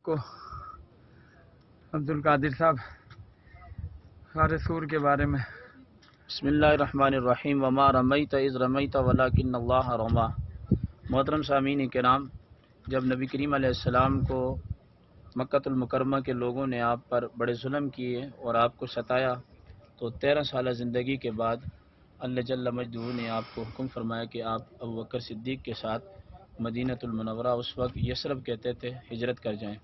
کو عبد القادر صاحب غار سور کے بارے میں۔ بسم اللہ الرحمن الرحیم وما رمیت اذ رمیت ولکن اللہ رما۔ محترم سامعین کرام، جب نبی کریم علیہ السلام کو مکۃ المکرمہ کے لوگوں نے آپ پر بڑے ظلم کیے اور آپ کو ستایا تو 13 سالہ زندگی کے بعد اللہ جل مجدہ نے آپ کو حکم فرمایا کہ آپ ابوبکر صدیق کے ساتھ مدینہ المنورہ، اس وقت یثرب کہتے تھے، ہجرت کر جائیں۔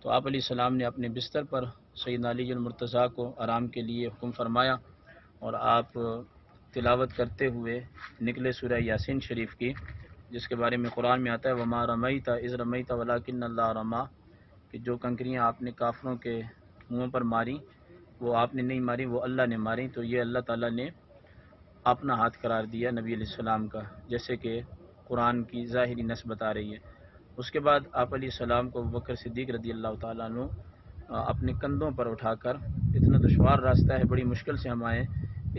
تو آپ علیہ السلام نے اپنے بستر پر سیدنا علی المرتضیٰ کو آرام کے لیے حکم فرمایا اور آپ تلاوت کرتے ہوئے نکلے سورہ یاسین شریف کی، جس کے بارے میں قرآن میں آتا ہے وما رمیت اذ رمیت ولکن اللہ رما، کہ جو کنکریاں آپ نے کافروں کے منہوں پر ماری وہ آپ نے نہیں ماری، وہ اللہ نے ماری۔ تو یہ اللہ تعالیٰ نے اپنا ہاتھ قرار دیا نبی علیہ السلام کا، جیسے کہ قرآن کی ظاہری نص بتا رہی ہے۔ اس کے بعد آپ علیہ السلام کو ابوبکر صدیق رضی اللہ تعالیٰ عنہ اپنے کندھوں پر اٹھا کر، اتنا دشوار راستہ ہے، بڑی مشکل سے ہم آئے،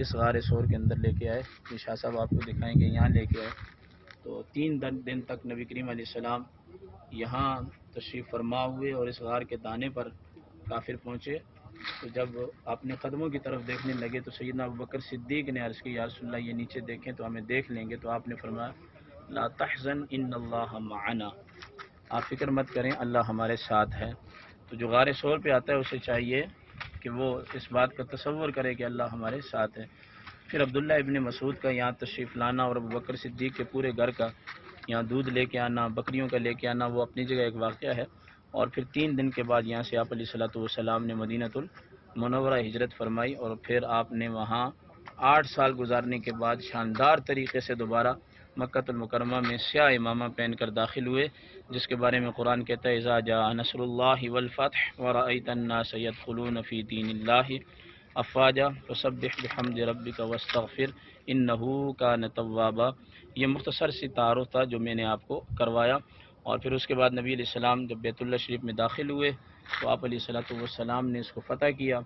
اس غار سور کے اندر لے کے آئے۔ یہ شاہ صاحب آپ کو دکھائیں گے، یہاں لے کے آئے تو 3 دن تک نبی کریم علیہ السلام یہاں تشریف فرما ہوئے اور اس غار کے دانے پر کافر پہنچے۔ تو جب اپنے قدموں کی طرف دیکھنے لگے تو سیدنا ابوبکر صدیق نے عرض کی یا رسول اللہ یہ نیچے دیکھیں تو ہمیں دیکھ لیں گے، تو آپ نے فرمایا لا تحزن ان اللہ معنا، آپ فکر مت کریں، اللہ ہمارے ساتھ ہے۔ تو جو غار سور پہ آتا ہے اسے چاہیے کہ وہ اس بات کا تصور کرے کہ اللہ ہمارے ساتھ ہے۔ پھر عبداللہ ابن مسعود کا یہاں تشریف لانا اور ابوبکر صدیق کے پورے گھر کا یہاں دودھ لے کے آنا، بکریوں کا لے کے آنا، وہ اپنی جگہ ایک واقعہ ہے۔ اور پھر 3 دن کے بعد یہاں سے آپ علیہ السلام نے مدینہ المنورہ ہجرت فرمائی اور پھر آپ نے وہاں 8 سال گزارنے کے بعد شاندار طریقے سے دوبارہ مکۃ المکرمہ میں سیاہ امامہ پہن کر داخل ہوئے، جس کے بارے میں قرآن کہتا ہے اذا جاء نصر اللہ والفتح ورأیت الناس يدخلون فی دین اللہ افواجا فسبح بحمد ربک واستغفر انہ کان توابا۔ یہ مختصر سی تعارف تھا جو میں نے آپ کو کروایا۔ اور پھر اس کے بعد نبی علیہ السلام جب بیت اللہ شریف میں داخل ہوئے تو آپ علیہ السلام نے اس کو فتح کیا،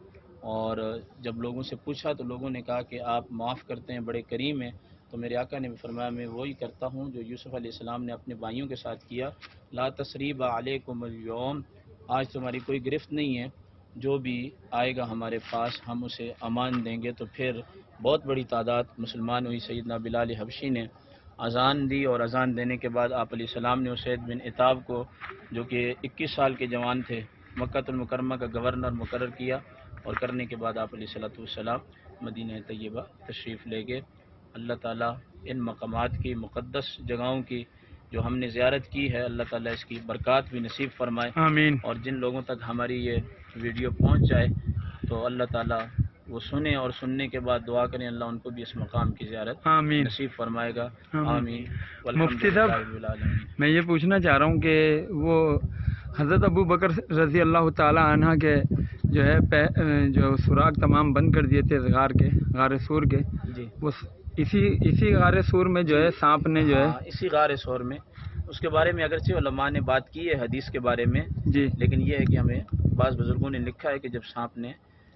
اور جب لوگوں سے پوچھا تو لوگوں نے کہا کہ آپ معاف کرتے ہیں، بڑے کریم ہیں۔ تو میرے آقا نے فرمایا میں وہی کرتا ہوں جو یوسف علیہ السلام نے اپنے بھائیوں کے ساتھ کیا، لا تثریب علیکم اليوم، آج تمہاری کوئی گرفت نہیں ہے، جو بھی آئے گا ہمارے پاس ہم اسے امان دیں گے۔ تو پھر بہت بڑی تعداد مسلمان ہوئی۔ سیدنا بلال حبشی نے اذان دی اور اذان دینے کے بعد آپ علیہ السلام نے اسید بن عتاب کو، جو کہ 21 سال کے جوان تھے، مکۃ المکرمہ کا گورنر مقرر کیا، اور کرنے کے بعد آپ علیہ السلام مدینہ طیبہ تشریف لے گئے۔ اللہ تعالیٰ ان مقامات کی، مقدس جگہوں کی جو ہم نے زیارت کی ہے، اللہ تعالیٰ اس کی برکات بھی نصیب فرمائے، آمین۔ اور جن لوگوں تک ہماری یہ ویڈیو پہنچ جائے تو اللہ تعالیٰ وہ سنیں اور سننے کے بعد دعا کریں اللہ ان کو بھی اس مقام کی زیارت آمین نصیب فرمائے گا۔ آمین مفتی صاحب، والحمدللہ رب العالمین۔ میں یہ پوچھنا چاہ رہا ہوں کہ وہ حضرت ابو بکر رضی اللہ تعالی عنہ کے جو ہے جو سوراخ تمام بند کر دیے تھے غار سور کے، جی، وہ اسی غار سور میں جو ہے سانپ نے جو ہے، اسی غار سور میں، اس کے بارے میں اگرچہ علماء نے بات کی ہے حدیث کے بارے میں، جی، لیکن یہ ہے کہ ہمیں بعض بزرگوں نے لکھا ہے کہ جب سانپ نے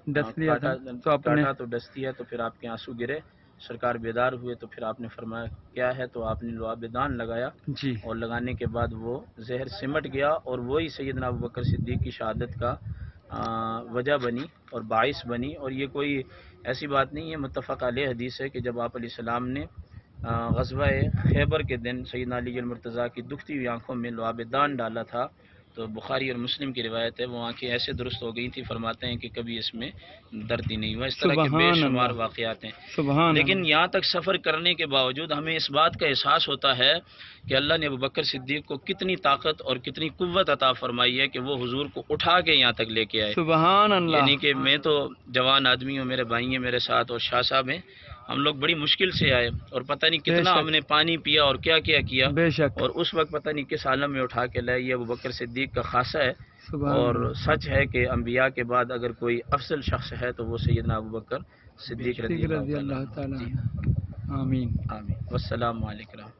ڈس لیا تھا تو اپنے کاٹا تو ڈس دیا تو پھر آپ کے آنسو گرے، سرکار بیدار ہوئے تو پھر آپ نے فرمایا کیا ہے، تو آپ نے لعاب دان لگایا، جی اور لگانے کے بعد وہ زہر سمٹ گیا، اور وہی سیدنا ابوبکر صدیق کی شہادت کا وجہ بنی اور باعث بنی۔ اور یہ کوئی ایسی بات نہیں ہے، متفق علیہ حدیث ہے کہ جب آپ علیہ السلام نے غزوہ خیبر کے دن سیدنا علی المرتضیٰ کی دکھتی ہوئی آنکھوں میں لعاب دان ڈالا تھا، تو بخاری اور مسلم کی روایت ہے، وہ آنکھیں ایسے درست ہو گئی تھی، فرماتے ہیں کہ کبھی اس میں درد ہی نہیں ہوا۔ اس طرح کے بے شمار واقعات ہیں، لیکن یہاں تک سفر کرنے کے باوجود ہمیں اس بات کا احساس ہوتا ہے کہ اللہ نے ابوبکر صدیق کو کتنی طاقت اور کتنی قوت عطا فرمائی ہے کہ وہ حضور کو اٹھا کے یہاں تک لے کے آئے۔ سبحان اللہ۔ یعنی کہ میں تو جوان آدمی ہوں، میرے بھائی ہیں میرے ساتھ اور شاہ صاحب ہیں، ہم لوگ بڑی مشکل سے آئے اور پتہ نہیں کتنا ہم نے پانی پیا اور کیا کیا کیا، بے شک، اور اس وقت پتہ نہیں کس عالم میں اٹھا کے لائے۔ یہ ابوبکر صدیق کا خاصہ ہے، سبحان اور اللہ۔ سچ ہے کہ انبیاء کے بعد اگر کوئی افضل شخص ہے تو وہ سیدنا ابوبکر صدیق رضی اللہ تعالیٰ عنہ۔ آمین۔ آمین۔ والسلام علیکم۔